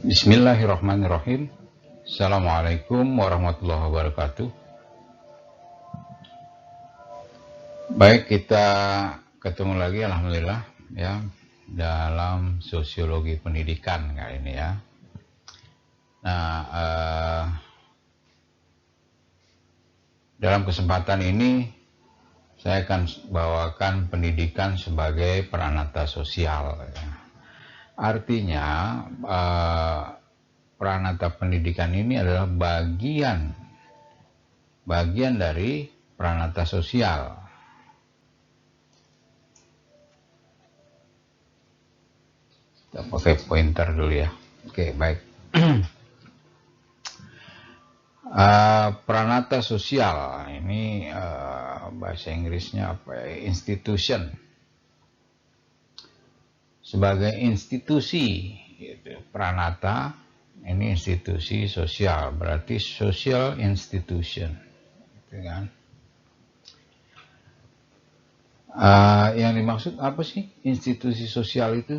Bismillahirrahmanirrahim. Assalamualaikum warahmatullahi wabarakatuh. Baik, kita ketemu lagi alhamdulillah ya dalam sosiologi pendidikan kali ini ya. Nah, dalam kesempatan ini saya akan bawakan pendidikan sebagai peranata sosial ya. Artinya peranata pendidikan ini adalah bagian dari peranata sosial. Kita pakai pointer dulu ya. Oke, baik. Peranata sosial ini bahasa Inggrisnya apa ya? Institution. Sebagai institusi gitu. Peranata ini institusi sosial, berarti social institution gitu kan. Yang dimaksud apa sih institusi sosial itu?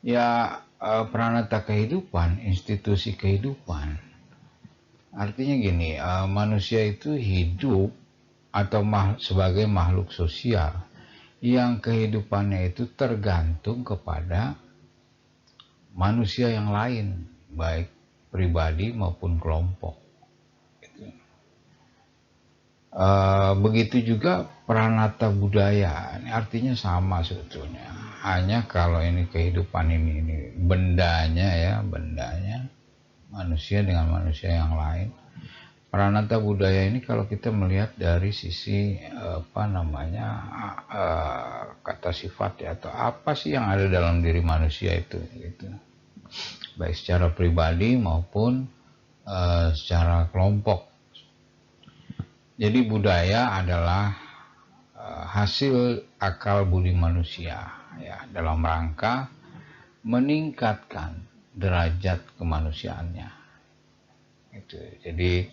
Ya peranata kehidupan, institusi kehidupan. Artinya gini, manusia itu hidup atau sebagai makhluk sosial yang kehidupannya itu tergantung kepada manusia yang lain, baik pribadi maupun kelompok. Begitu juga peranata budaya, ini artinya sama sebetulnya. Hanya kalau ini kehidupan ini bendanya manusia dengan manusia yang lain. Peranata budaya ini kalau kita melihat dari sisi kata sifat ya, atau apa sih yang ada dalam diri manusia itu gitu. Baik secara pribadi maupun secara kelompok. Jadi budaya adalah hasil akal budi manusia ya, dalam rangka meningkatkan derajat kemanusiaannya. Itu. Jadi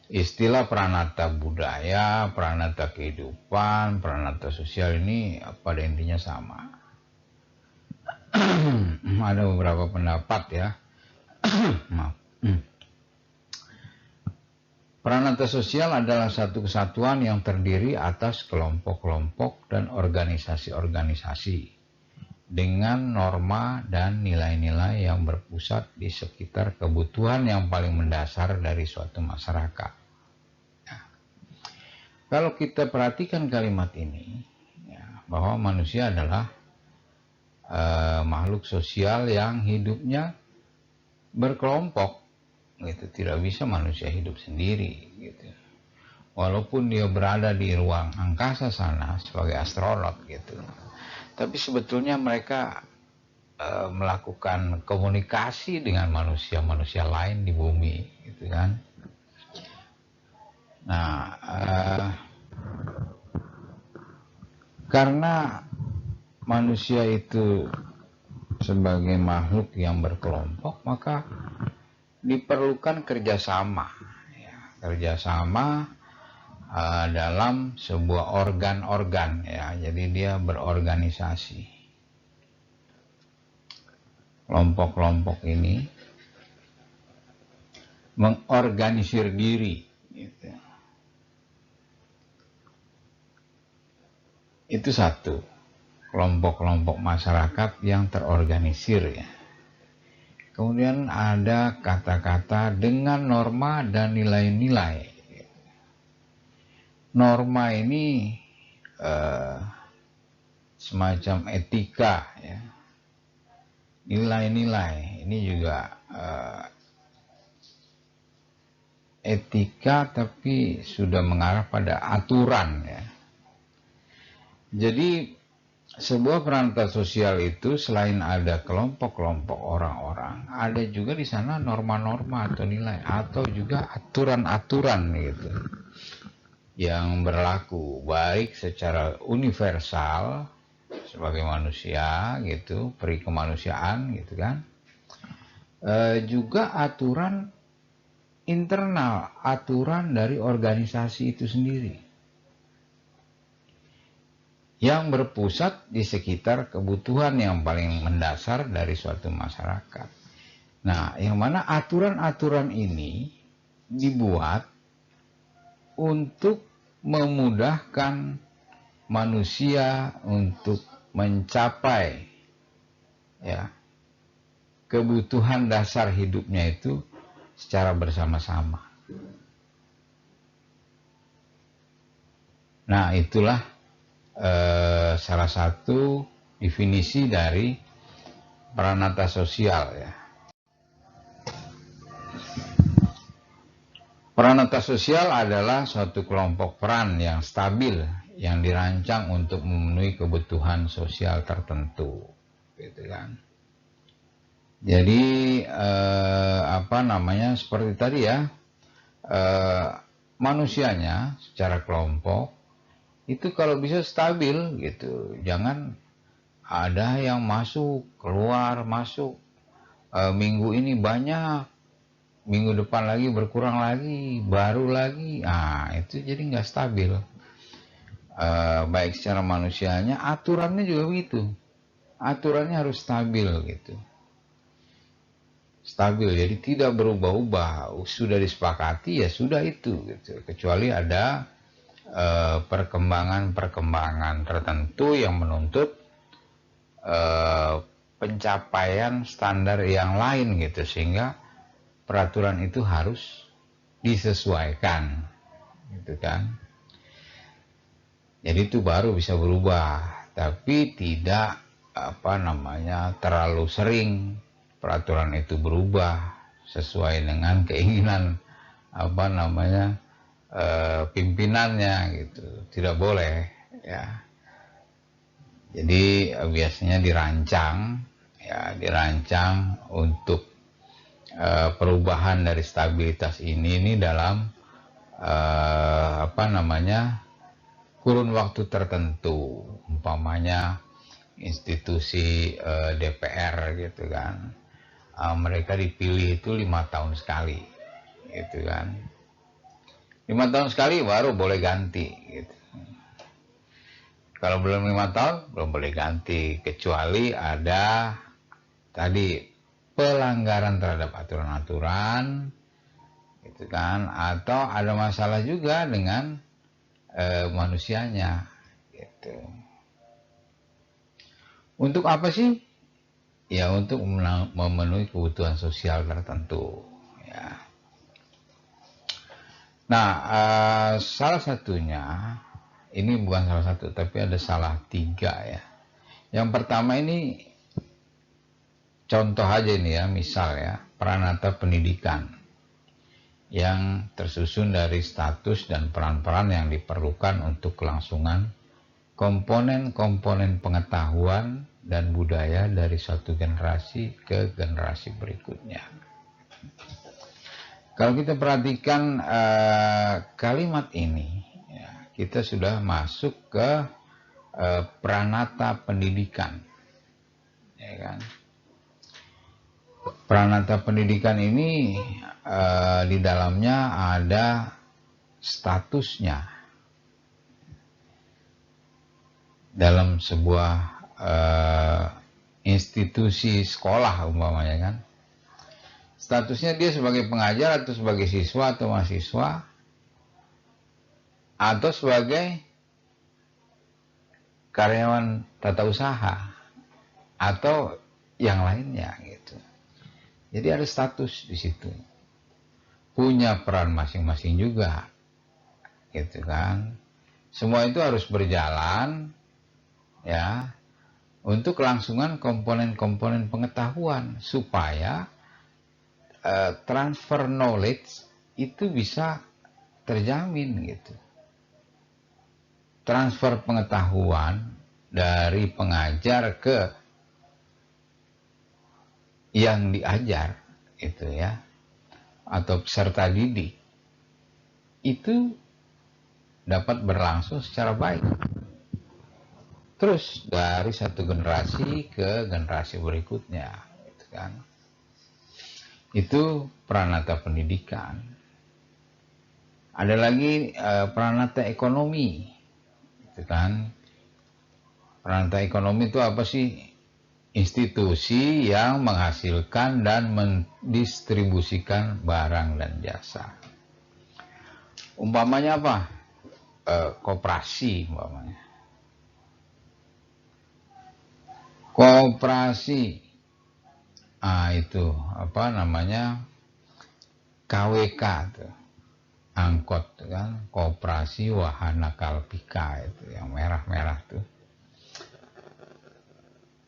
istilah peranata budaya, peranata kehidupan, peranata sosial ini pada intinya sama. Ada beberapa pendapat ya. Maaf. Peranata sosial adalah satu kesatuan yang terdiri atas kelompok-kelompok dan organisasi-organisasi dengan norma dan nilai-nilai yang berpusat di sekitar kebutuhan yang paling mendasar dari suatu masyarakat. Nah, kalau kita perhatikan kalimat ini, ya, bahwa manusia adalah makhluk sosial yang hidupnya berkelompok, gitu. Tidak bisa manusia hidup sendiri, gitu. Walaupun dia berada di ruang angkasa sana sebagai astronot, gitu. Tapi sebetulnya mereka melakukan komunikasi dengan manusia-manusia lain di bumi, gitu kan. Nah, karena manusia itu sebagai makhluk yang berkelompok, maka diperlukan kerjasama, ya, kerjasama dalam sebuah organ-organ ya, jadi dia berorganisasi. Kelompok-kelompok ini mengorganisir diri gitu. Itu satu, kelompok-kelompok masyarakat yang terorganisir ya. Kemudian ada kata-kata dengan norma dan nilai-nilai. Norma ini semacam etika ya. Nilai-nilai ini juga etika tapi sudah mengarah pada aturan ya. Jadi sebuah peranata sosial itu selain ada kelompok-kelompok orang-orang, ada juga di sana norma-norma atau nilai atau juga aturan-aturan gitu yang berlaku baik secara universal sebagai manusia gitu, peri kemanusiaan gitu kan, juga aturan internal, aturan dari organisasi itu sendiri. yang berpusat di sekitar kebutuhan yang paling mendasar dari suatu masyarakat. Nah, yang mana aturan-aturan ini dibuat untuk memudahkan manusia untuk mencapai ya kebutuhan dasar hidupnya itu secara bersama-sama. Nah, itulah salah satu definisi dari Pranata sosial ya. Pranata sosial adalah suatu kelompok peran yang stabil yang dirancang untuk memenuhi kebutuhan sosial tertentu, gitu kan. Jadi seperti tadi ya, manusianya secara kelompok itu kalau bisa stabil gitu, jangan ada yang masuk keluar masuk, minggu ini banyak, minggu depan lagi berkurang lagi, baru lagi, itu jadi nggak stabil. Baik secara manusianya, aturannya juga begitu, aturannya harus stabil gitu, stabil, jadi tidak berubah-ubah, sudah disepakati ya sudah itu gitu, kecuali ada perkembangan-perkembangan tertentu yang menuntut pencapaian standar yang lain gitu, sehingga peraturan itu harus disesuaikan gitu kan. Jadi itu baru bisa berubah, tapi tidak terlalu sering peraturan itu berubah sesuai dengan keinginan pimpinannya gitu, tidak boleh ya. Jadi biasanya dirancang untuk perubahan dari stabilitas ini dalam kurun waktu tertentu, umpamanya institusi DPR gitu kan, mereka dipilih itu 5 tahun sekali gitu kan. 5 tahun sekali baru boleh ganti gitu. Kalau belum 5 tahun belum boleh ganti, kecuali ada tadi pelanggaran terhadap aturan-aturan gitu kan, atau ada masalah juga dengan manusianya gitu. Untuk apa sih? Ya untuk memenuhi kebutuhan sosial tertentu ya. Nah, salah satunya, ini bukan salah satu, tapi ada salah 3 ya. Yang pertama ini, contoh aja ini ya, misal ya, Pranata pendidikan yang tersusun dari status dan peran-peran yang diperlukan untuk kelangsungan komponen-komponen pengetahuan dan budaya dari suatu generasi ke generasi berikutnya. Kalau kita perhatikan kalimat ini, ya, kita sudah masuk ke Pranata pendidikan, ya kan? Pranata pendidikan ini di dalamnya ada statusnya dalam sebuah institusi sekolah umpamanya kan. Statusnya dia sebagai pengajar atau sebagai siswa atau mahasiswa atau sebagai karyawan tata usaha atau yang lainnya gitu. Jadi ada status di situ, punya peran masing-masing juga gitu kan. Semua itu harus berjalan ya untuk kelangsungan komponen-komponen pengetahuan supaya transfer knowledge itu bisa terjamin gitu. Transfer pengetahuan dari pengajar ke yang diajar itu ya, atau peserta didik itu dapat berlangsung secara baik terus dari satu generasi ke generasi berikutnya gitu kan. Itu Pranata pendidikan. Ada lagi Pranata ekonomi gitu kan. Peranata ekonomi itu apa sih? Institusi yang menghasilkan dan mendistribusikan barang dan jasa. Umpamanya apa? Koperasi umpamanya. Koperasi, itu apa namanya, KWK tuh, angkot kan, Koperasi Wahana Kalpika, itu yang merah-merah tuh.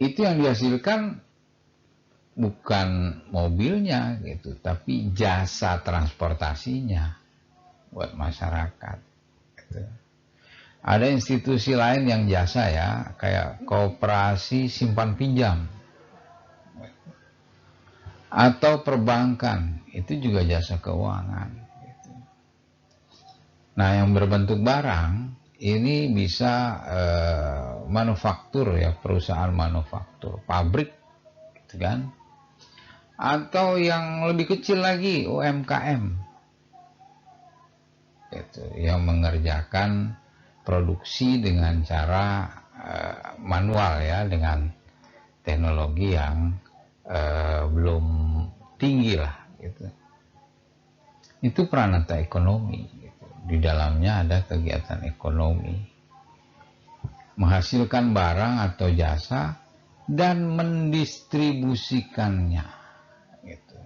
Itu yang dihasilkan bukan mobilnya gitu, tapi jasa transportasinya buat masyarakat. Gitu. Ada institusi lain yang jasa ya, kayak Koperasi Simpan Pinjam atau perbankan, itu juga jasa keuangan. Gitu. Nah, yang berbentuk barang ini bisa manufaktur ya, perusahaan manufaktur, pabrik, gitu kan? Atau yang lebih kecil lagi, UMKM, gitu, yang mengerjakan produksi dengan cara manual ya, dengan teknologi yang belum tinggi lah gitu. Itu peranata ekonomi gitu. Di dalamnya ada kegiatan ekonomi, menghasilkan barang atau jasa dan mendistribusikannya gitu.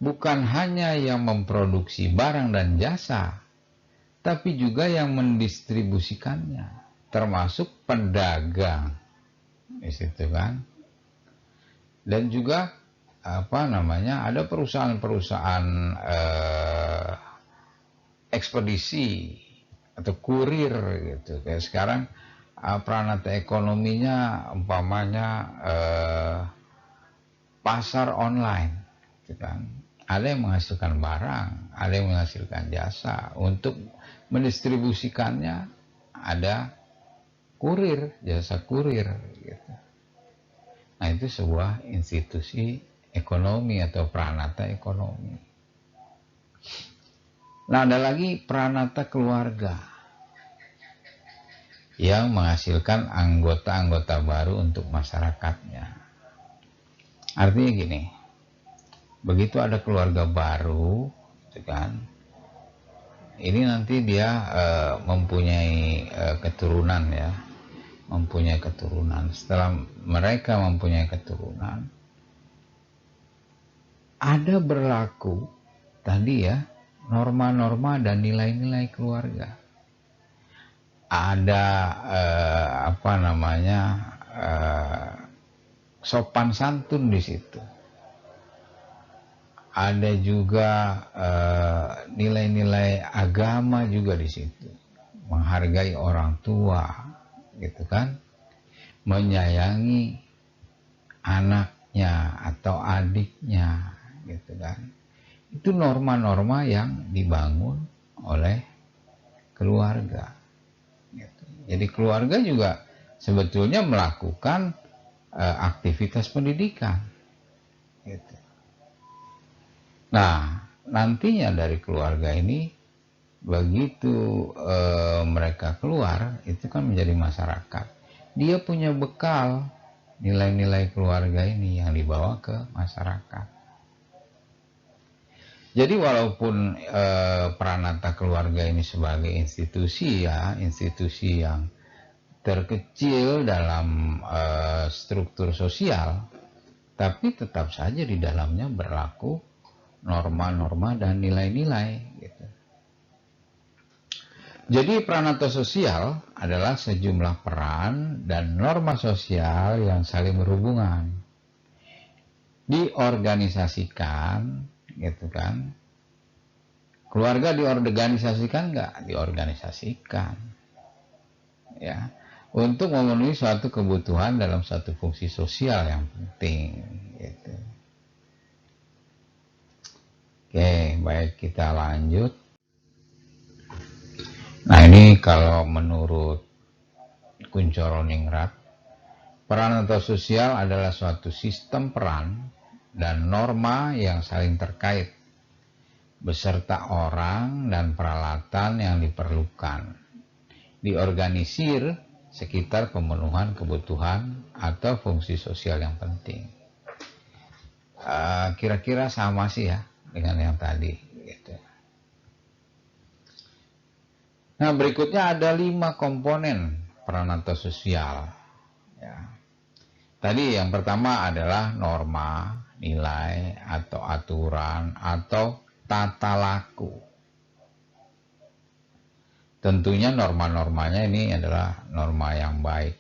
Bukan hanya yang memproduksi barang dan jasa, tapi juga yang mendistribusikannya, termasuk pedagang di situ kan. Dan juga apa namanya, ada perusahaan-perusahaan ekspedisi atau kurir gitu. Kayak sekarang peranata ekonominya umpamanya pasar online gitu kan. Ada yang menghasilkan barang, ada yang menghasilkan jasa. Untuk mendistribusikannya ada kurir, jasa kurir gitu. Nah, itu sebuah institusi ekonomi atau peranata ekonomi. Nah, ada lagi peranata keluarga yang menghasilkan anggota-anggota baru untuk masyarakatnya. Artinya gini, begitu ada keluarga baru, gitu kan, ini nanti dia mempunyai keturunan ya, mempunyai keturunan. Setelah mereka mempunyai keturunan, ada berlaku tadi ya, norma-norma dan nilai-nilai keluarga. Ada apa namanya, sopan santun di situ. Ada juga nilai-nilai agama juga di situ. Menghargai orang tua, gitu kan, menyayangi anaknya atau adiknya, gitu kan. Itu norma-norma yang dibangun oleh keluarga, gitu. Jadi keluarga juga sebetulnya melakukan aktivitas pendidikan, gitu. Nah, nantinya dari keluarga ini begitu mereka keluar, itu kan menjadi masyarakat. Dia punya bekal nilai-nilai keluarga ini yang dibawa ke masyarakat. Jadi walaupun peranata keluarga ini sebagai institusi ya, institusi yang terkecil dalam struktur sosial, tapi tetap saja di dalamnya berlaku norma-norma dan nilai-nilai gitu. Jadi peranata sosial adalah sejumlah peran dan norma sosial yang saling berhubungan, diorganisasikan, gitu kan. Keluarga diorganisasikan nggak? Diorganisasikan, ya, untuk memenuhi suatu kebutuhan dalam suatu fungsi sosial yang penting, gitu. Oke, baik, kita lanjut. Nah, ini kalau menurut Kuncoro Ningrat, peranata sosial adalah suatu sistem peran dan norma yang saling terkait, beserta orang dan peralatan yang diperlukan, diorganisir sekitar pemenuhan kebutuhan atau fungsi sosial yang penting. Kira-kira sama sih ya dengan yang tadi gitu. Nah, berikutnya ada 5 komponen peranata sosial ya. Tadi yang pertama adalah norma, nilai atau aturan atau tata laku. Tentunya norma-normanya ini adalah norma yang baik.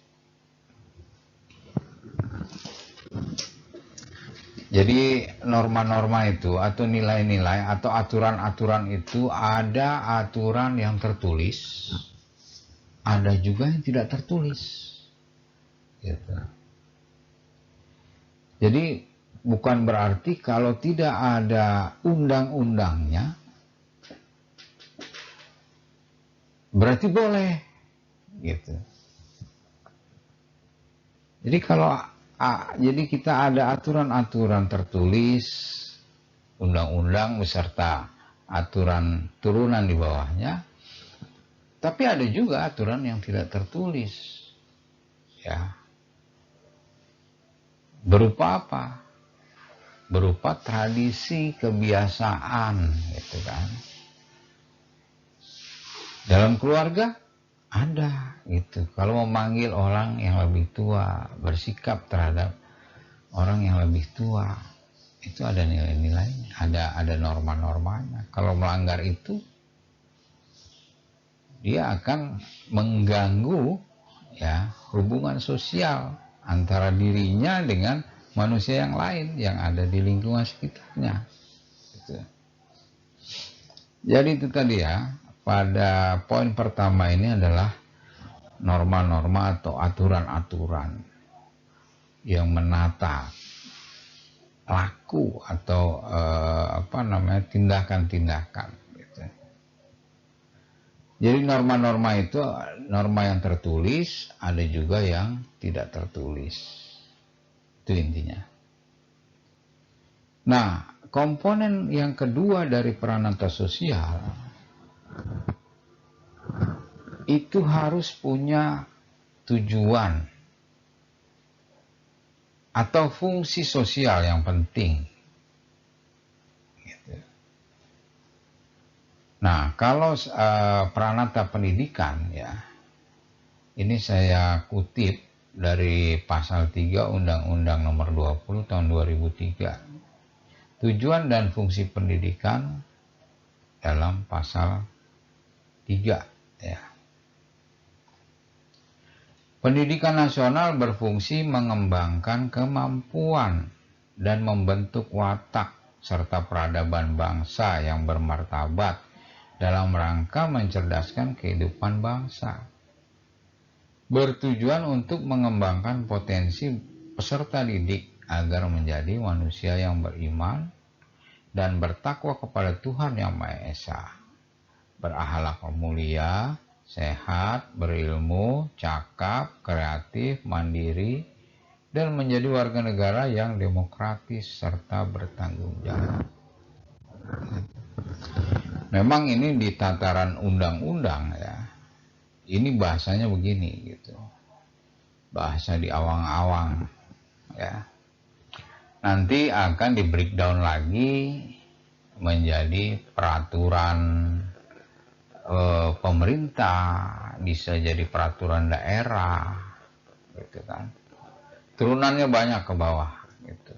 Jadi norma-norma itu atau nilai-nilai atau aturan-aturan itu ada aturan yang tertulis, ada juga yang tidak tertulis. Gitu. Jadi bukan berarti kalau tidak ada undang-undangnya berarti boleh. Gitu. Jadi kalau jadi kita ada aturan-aturan tertulis, undang-undang beserta aturan turunan di bawahnya, tapi ada juga aturan yang tidak tertulis, ya. Berupa apa? Berupa tradisi, kebiasaan, gitu kan. Dalam keluarga ada gitu. Kalau memanggil orang yang lebih tua, bersikap terhadap orang yang lebih tua, itu ada nilai-nilainya, ada norma-normanya. Kalau melanggar itu, dia akan mengganggu ya hubungan sosial antara dirinya dengan manusia yang lain yang ada di lingkungan sekitarnya. Gitu. Jadi itu tadi ya. Pada poin pertama ini adalah norma-norma atau aturan-aturan yang menata laku atau tindakan-tindakan. Gitu. Jadi norma-norma itu norma yang tertulis, ada juga yang tidak tertulis. Itu intinya. Nah, komponen yang kedua dari peranata sosial itu harus punya tujuan atau fungsi sosial yang penting. Gitu. Nah, kalau peranata pendidikan ya, ini saya kutip dari pasal 3 Undang-Undang Nomor 20 Tahun 2003. Tujuan dan fungsi pendidikan dalam pasal 3 ya. Pendidikan nasional berfungsi mengembangkan kemampuan dan membentuk watak serta peradaban bangsa yang bermartabat dalam rangka mencerdaskan kehidupan bangsa. Bertujuan untuk mengembangkan potensi peserta didik agar menjadi manusia yang beriman dan bertakwa kepada Tuhan Yang Maha Esa, berakhlak mulia, sehat, berilmu, cakap, kreatif, mandiri, dan menjadi warga negara yang demokratis serta bertanggung jawab. Memang ini di tataran undang-undang ya, ini bahasanya begini gitu, bahasa di awang-awang ya. Nanti akan di breakdown lagi menjadi peraturan pemerintah, bisa jadi peraturan daerah, gitu kan. Turunannya banyak ke bawah, gitu.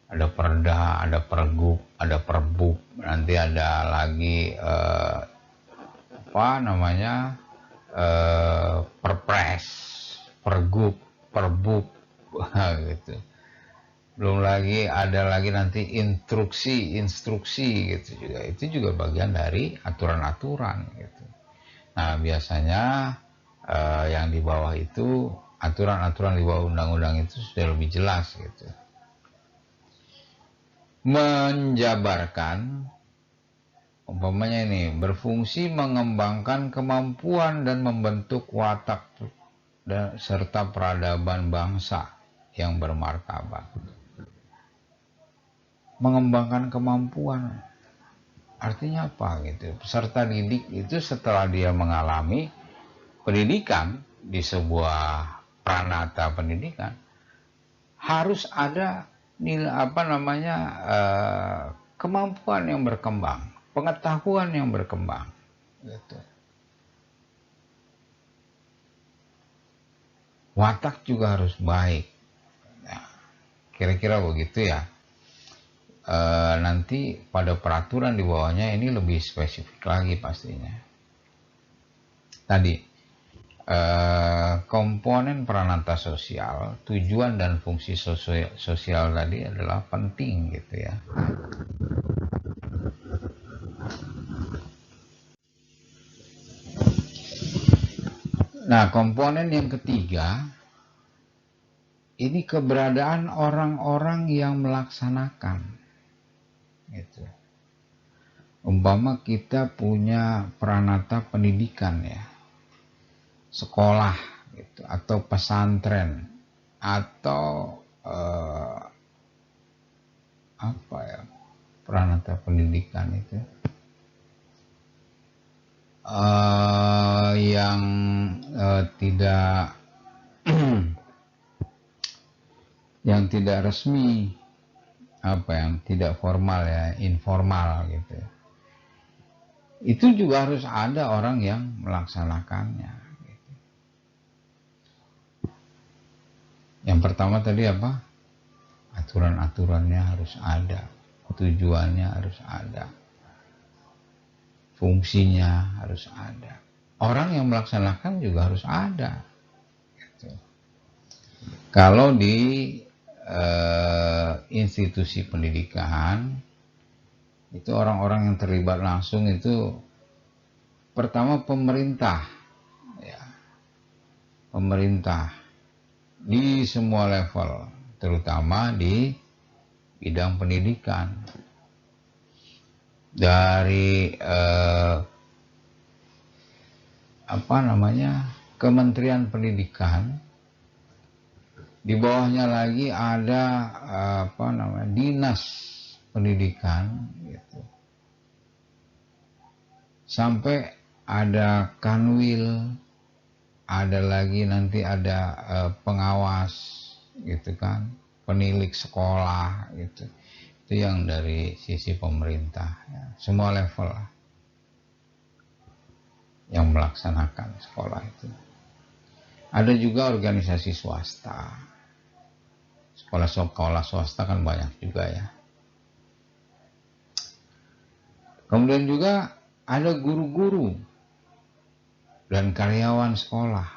Ada perda, ada pergub, ada perbub, nanti ada lagi perpres, pergub, perbub, gitu. Belum lagi ada lagi nanti instruksi gitu juga. Itu juga bagian dari aturan-aturan gitu. Nah, biasanya yang di bawah itu aturan-aturan di bawah undang-undang itu sudah lebih jelas gitu. Menjabarkan umpamanya ini berfungsi mengembangkan kemampuan dan membentuk watak serta peradaban bangsa yang bermartabat. Mengembangkan kemampuan artinya apa gitu? Peserta didik itu setelah dia mengalami pendidikan di sebuah pranata pendidikan harus ada nilai kemampuan yang berkembang, pengetahuan yang berkembang, gitu. Watak juga harus baik. Nah, kira-kira begitu ya. Nanti pada peraturan di bawahnya ini lebih spesifik lagi pastinya. Tadi komponen pranata sosial, tujuan dan fungsi sosial tadi adalah penting gitu ya. Nah, komponen yang ketiga, ini keberadaan orang-orang yang melaksanakan. Gitu. Umpama kita punya pranata pendidikan ya, sekolah gitu, atau pesantren, atau pranata pendidikan itu. Yang tidak yang tidak resmi, yang tidak formal ya, informal gitu. Itu juga harus ada orang yang melaksanakannya. Gitu. Yang pertama tadi apa? Aturan-aturannya harus ada, tujuannya harus ada, fungsinya harus ada. Orang yang melaksanakan juga harus ada. Gitu. Kalau di institusi pendidikan, itu orang-orang yang terlibat langsung itu pertama pemerintah, ya, pemerintah di semua level, terutama di bidang pendidikan, dari Kementerian Pendidikan, di bawahnya lagi ada Dinas Pendidikan gitu. Sampai ada Kanwil, ada lagi nanti ada pengawas gitu kan, penilik sekolah gitu. Itu yang dari sisi pemerintah ya. Semua level lah yang melaksanakan sekolah itu. Ada juga organisasi swasta. Sekolah-sekolah swasta kan banyak juga ya. Kemudian juga ada guru-guru dan karyawan sekolah.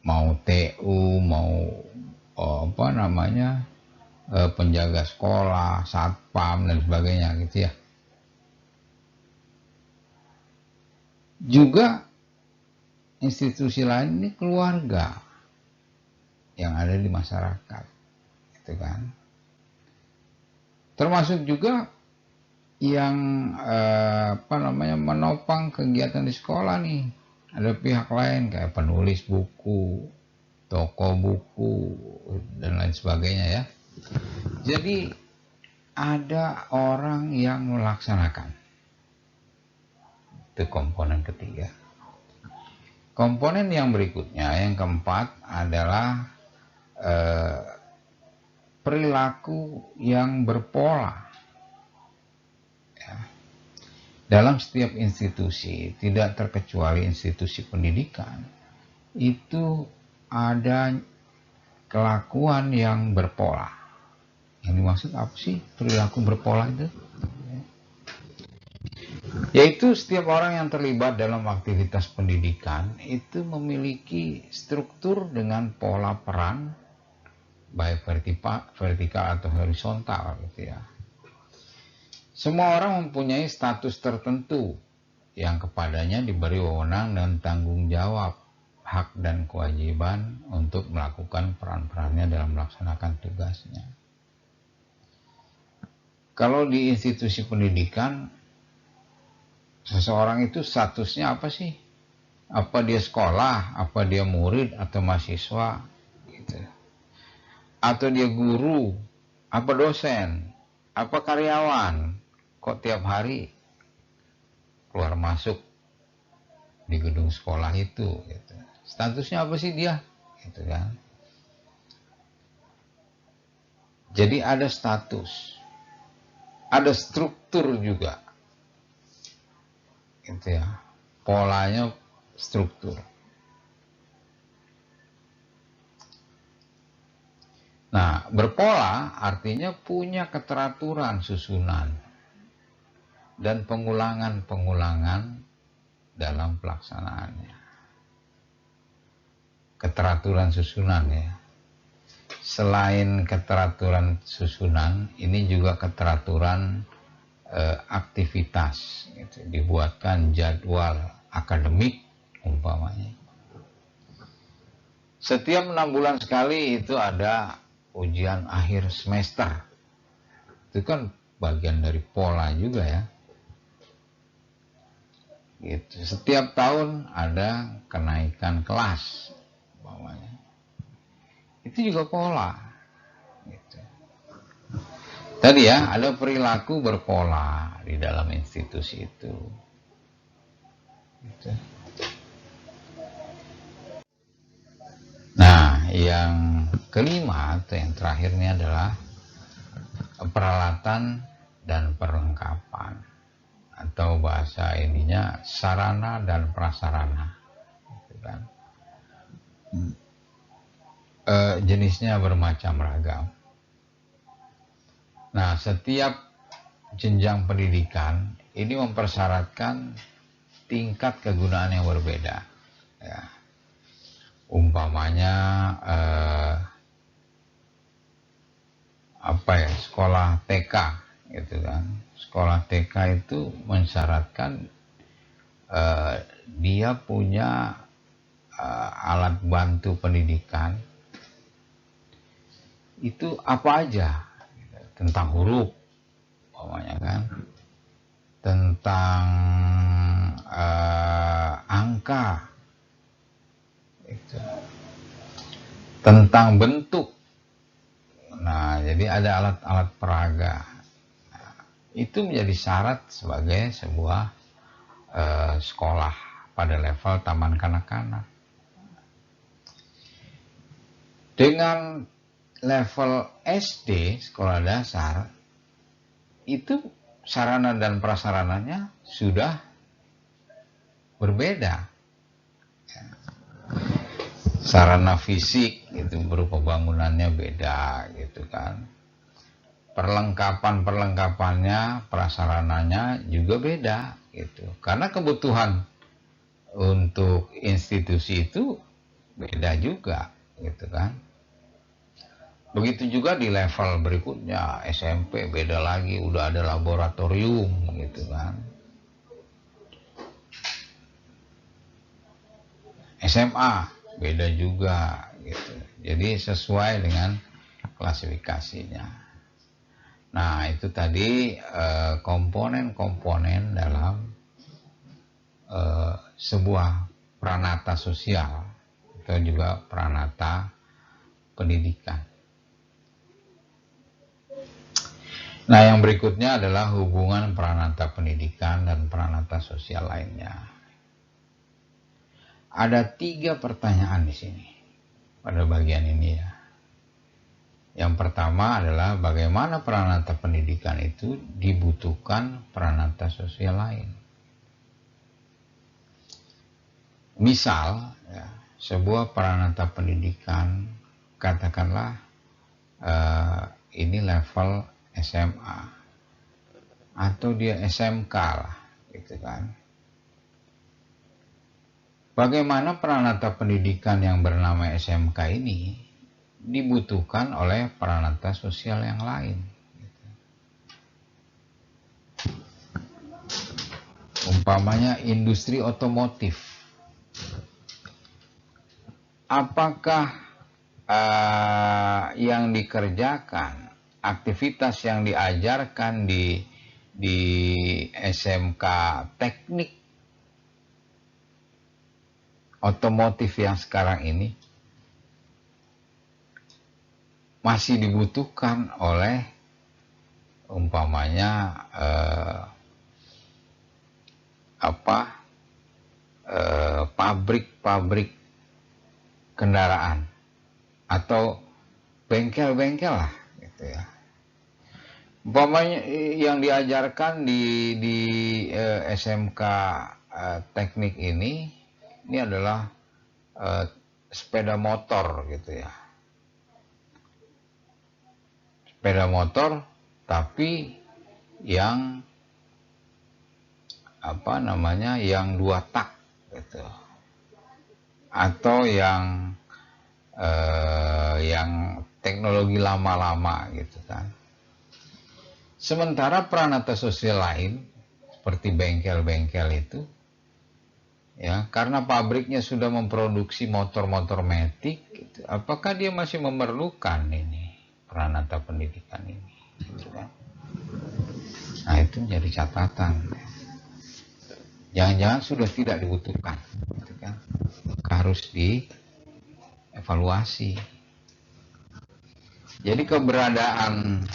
Mau TU, mau penjaga sekolah, satpam dan sebagainya gitu ya. Juga institusi lain ini keluarga yang ada di masyarakat, gitu kan. Termasuk juga yang menopang kegiatan di sekolah nih. Ada pihak lain kayak penulis buku, toko buku dan lain sebagainya ya. Jadi ada orang yang melaksanakan. Itu komponen ketiga. Komponen yang berikutnya, yang keempat adalah perilaku yang berpola. Ya. Dalam setiap institusi, tidak terkecuali institusi pendidikan, itu ada kelakuan yang berpola. Yang dimaksud apa sih perilaku berpola itu? Yaitu setiap orang yang terlibat dalam aktivitas pendidikan itu memiliki struktur dengan pola peran, baik vertikal atau horizontal gitu ya. Semua orang mempunyai status tertentu yang kepadanya diberi wewenang dan tanggung jawab, hak dan kewajiban untuk melakukan peran-perannya dalam melaksanakan tugasnya. Kalau di institusi pendidikan, seseorang itu statusnya apa sih? Apa dia sekolah, apa dia murid atau mahasiswa gitu. Atau dia guru, apa dosen, apa karyawan. Kok tiap hari keluar masuk di gedung sekolah itu gitu. Statusnya apa sih dia gitu kan. Jadi ada status, ada struktur juga gitu ya, polanya struktur. Nah, berpola artinya punya keteraturan susunan dan pengulangan-pengulangan dalam pelaksanaannya. Keteraturan susunan ya. Selain keteraturan susunan, ini juga keteraturan aktivitas. Gitu. Dibuatkan jadwal akademik umpamanya. Setiap 6 bulan sekali itu ada ujian akhir semester. Itu kan bagian dari pola juga ya. Gitu. Setiap tahun ada kenaikan kelas umpamanya. Itu juga pola gitu. Tadi ya, ada perilaku berpola di dalam institusi itu gitu. Nah, yang kelima atau yang terakhir ini adalah peralatan dan perlengkapan, atau bahasa ininya sarana dan prasarana gitu kan. Jenisnya bermacam ragam. Nah, setiap jenjang pendidikan ini mempersyaratkan tingkat kegunaan yang berbeda. Ya. Umpamanya sekolah TK gitu kan. Sekolah TK itu mensyaratkan dia punya alat bantu pendidikan itu apa aja, tentang huruf umpamanya kan, tentang angka gitu, tentang bentuk. Nah, jadi ada alat-alat peraga. Nah, itu menjadi syarat sebagai sebuah sekolah pada level taman kanak-kanak. Dengan level SD, sekolah dasar, itu sarana dan prasarananya sudah berbeda. Sarana fisik itu berupa bangunannya beda gitu kan. Perlengkapannya, prasarananya juga beda gitu. Karena kebutuhan untuk institusi itu beda juga gitu kan. Begitu juga di level berikutnya, SMP beda lagi, udah ada laboratorium gitu kan. SMA beda juga gitu. Jadi sesuai dengan klasifikasinya. Nah, itu tadi komponen-komponen dalam sebuah pranata sosial atau juga pranata pendidikan. Nah, yang berikutnya adalah hubungan pranata pendidikan dan pranata sosial lainnya. Ada 3 pertanyaan di sini pada bagian ini ya. Yang pertama adalah bagaimana pranata pendidikan itu dibutuhkan pranata sosial lain. Misal, ya, sebuah pranata pendidikan, katakanlah ini level SMA atau dia SMK lah gitu kan. Bagaimana pranata pendidikan yang bernama SMK ini dibutuhkan oleh pranata sosial yang lain gitu. Umpamanya industri otomotif, apakah yang dikerjakan, aktivitas yang diajarkan di SMK teknik otomotif yang sekarang ini masih dibutuhkan oleh umpamanya pabrik-pabrik kendaraan atau bengkel-bengkel lah gitu ya. Umpamanya yang diajarkan di SMK teknik ini adalah sepeda motor gitu ya. Sepeda motor tapi yang yang 2 tak gitu. Atau yang teknologi lama-lama gitu kan. Sementara peranata sosial lain seperti bengkel-bengkel itu ya, karena pabriknya sudah memproduksi motor-motor metik gitu, apakah dia masih memerlukan ini peranata pendidikan ini gitu kan. Nah, itu menjadi catatan. Jangan-jangan sudah tidak dibutuhkan gitu kan. Harus dievaluasi. Jadi keberadaan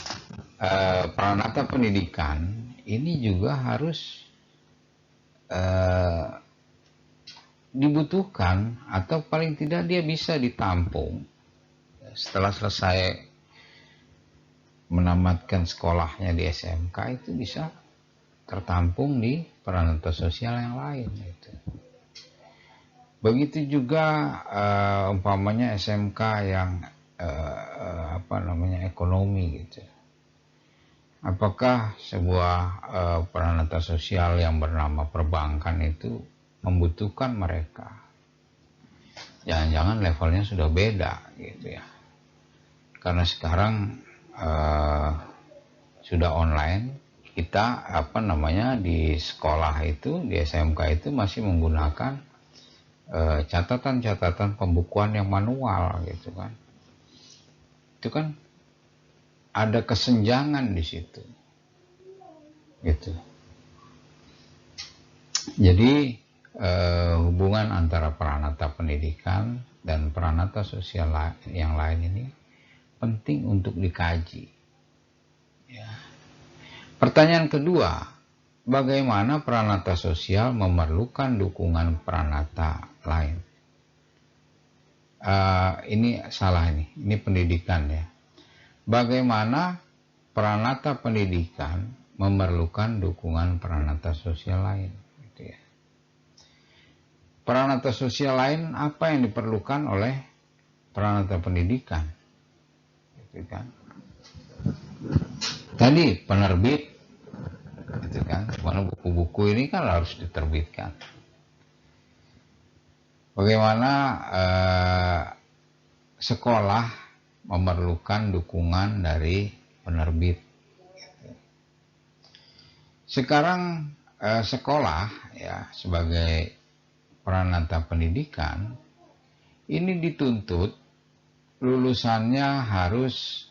peranata pendidikan ini juga harus dibutuhkan, atau paling tidak dia bisa ditampung setelah selesai menamatkan sekolahnya di SMK, itu bisa tertampung di peranata sosial yang lain gitu. Begitu juga umpamanya SMK yang ekonomi gitu. Apakah sebuah peranata sosial yang bernama perbankan itu membutuhkan mereka? Jangan-jangan levelnya sudah beda gitu ya. Karena sekarang sudah online, kita di sekolah itu, di SMK itu masih menggunakan catatan-catatan pembukuan yang manual gitu kan. Itu kan ada kesenjangan di situ gitu. Jadi hubungan antara peranata pendidikan dan peranata sosial yang lain ini penting untuk dikaji ya. Pertanyaan kedua, bagaimana peranata sosial memerlukan dukungan peranata lain? Ini salah ini pendidikan ya. Bagaimana peranata pendidikan memerlukan dukungan peranata sosial lain gitu ya. Peranata sosial lain apa yang diperlukan oleh peranata pendidikan gitu kan. Tadi penerbit gitu kan, mana buku-buku ini kan harus diterbitkan. Bagaimana sekolah memerlukan dukungan dari penerbit. Sekarang sekolah ya sebagai peranata pendidikan ini dituntut lulusannya harus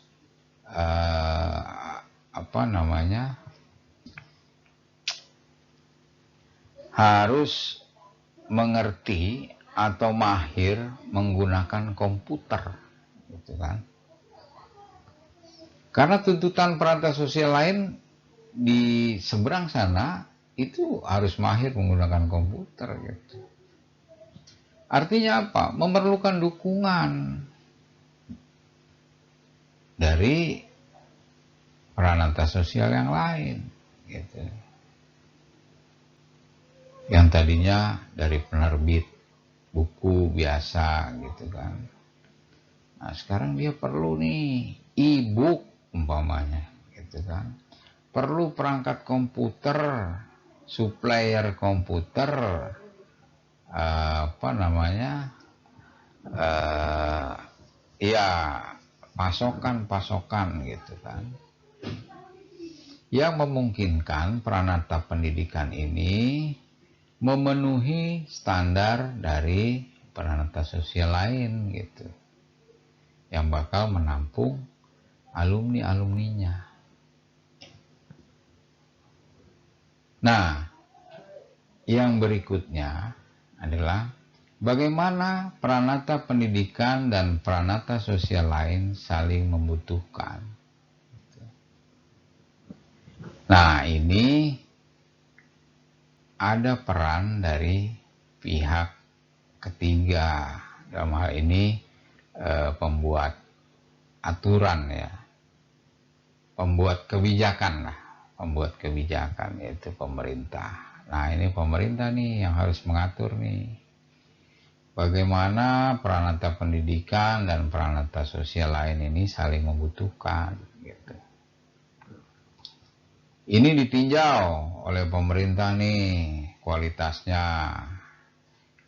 harus mengerti atau mahir menggunakan komputer gitu kan. Karena tuntutan peranata sosial lain di seberang sana itu harus mahir menggunakan komputer gitu. Artinya apa? Memerlukan dukungan dari peranata sosial yang lain gitu. Yang tadinya dari penerbit buku biasa gitu kan. Nah, sekarang dia perlu nih e-book umpamanya gitu kan. Perlu perangkat komputer, supplier komputer, pasokan gitu kan. Yang memungkinkan peranata pendidikan ini memenuhi standar dari peranata sosial lain gitu, yang bakal menampung alumni-alumninya. Nah, yang berikutnya adalah bagaimana peranata pendidikan dan peranata sosial lain saling membutuhkan. Nah, ini ada peran dari pihak ketiga, dalam hal ini pembuat aturan ya, pembuat kebijakan lah, pembuat kebijakan yaitu pemerintah. Nah ini pemerintah nih yang harus mengatur nih bagaimana peranata pendidikan dan peranata sosial lain ini saling membutuhkan gitu. Ini ditinjau oleh pemerintah nih kualitasnya,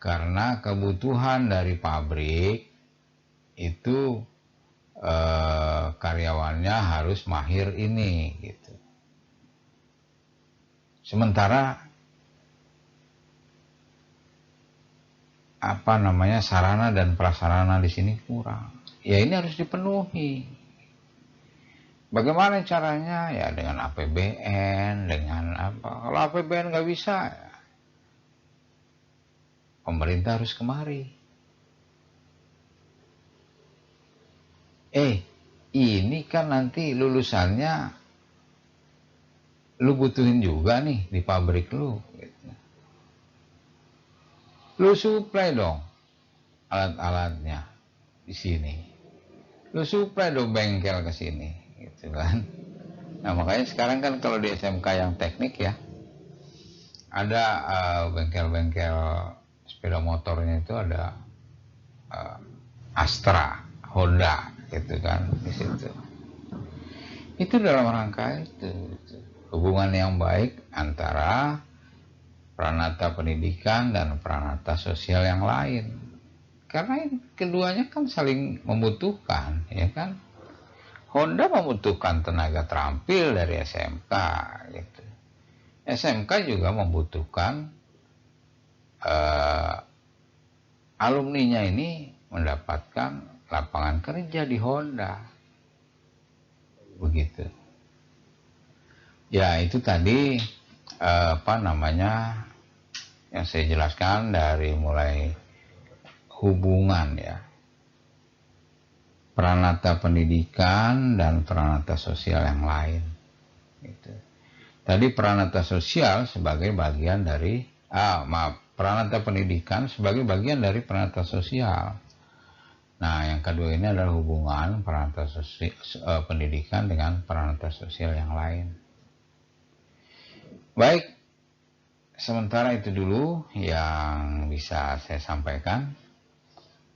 karena kebutuhan dari pabrik itu karyawannya harus mahir ini gitu. Sementara sarana dan prasarana di sini kurang. Ya ini harus dipenuhi. Bagaimana caranya? Ya dengan APBN, dengan apa? Kalau APBN nggak bisa, ya pemerintah harus kemari. Ini kan nanti lulusannya lu butuhin juga nih di pabrik lu. Gitu. Lu supply dong alat-alatnya di sini. Lu supply dong bengkel ke sini, gitu kan. Nah makanya sekarang kan kalau di SMK yang teknik ya, ada bengkel-bengkel sepeda motornya itu ada Astra, Honda, gitu kan di situ. Itu dalam rangka itu hubungan yang baik antara peranata pendidikan dan peranata sosial yang lain. Karena keduanya kan saling membutuhkan, ya kan. Honda membutuhkan tenaga terampil dari SMK, gitu. SMK juga membutuhkan alumninya ini mendapatkan lapangan kerja di Honda, begitu. Ya itu tadi yang saya jelaskan dari mulai hubungan ya peranata pendidikan dan peranata sosial yang lain. Gitu. Tadi peranata sosial sebagai bagian dari peranata pendidikan sebagai bagian dari peranata sosial. Nah, yang kedua ini adalah hubungan peranata pendidikan dengan peranata sosial yang lain. Baik, sementara itu dulu yang bisa saya sampaikan.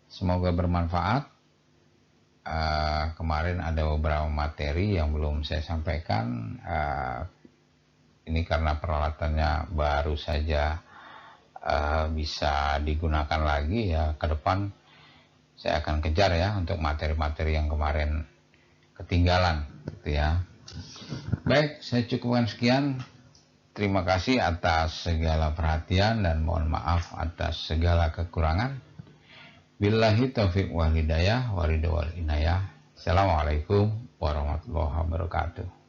Semoga bermanfaat. Kemarin ada beberapa materi yang belum saya sampaikan. Ini karena peralatannya baru saja bisa digunakan lagi ya, ke depan saya akan kejar ya untuk materi-materi yang kemarin ketinggalan gitu ya. Baik, saya cukupkan sekian. Terima kasih atas segala perhatian dan mohon maaf atas segala kekurangan. Billahi taufiq wal hidayah, waridha wal inayah. Assalamualaikum warahmatullahi wabarakatuh.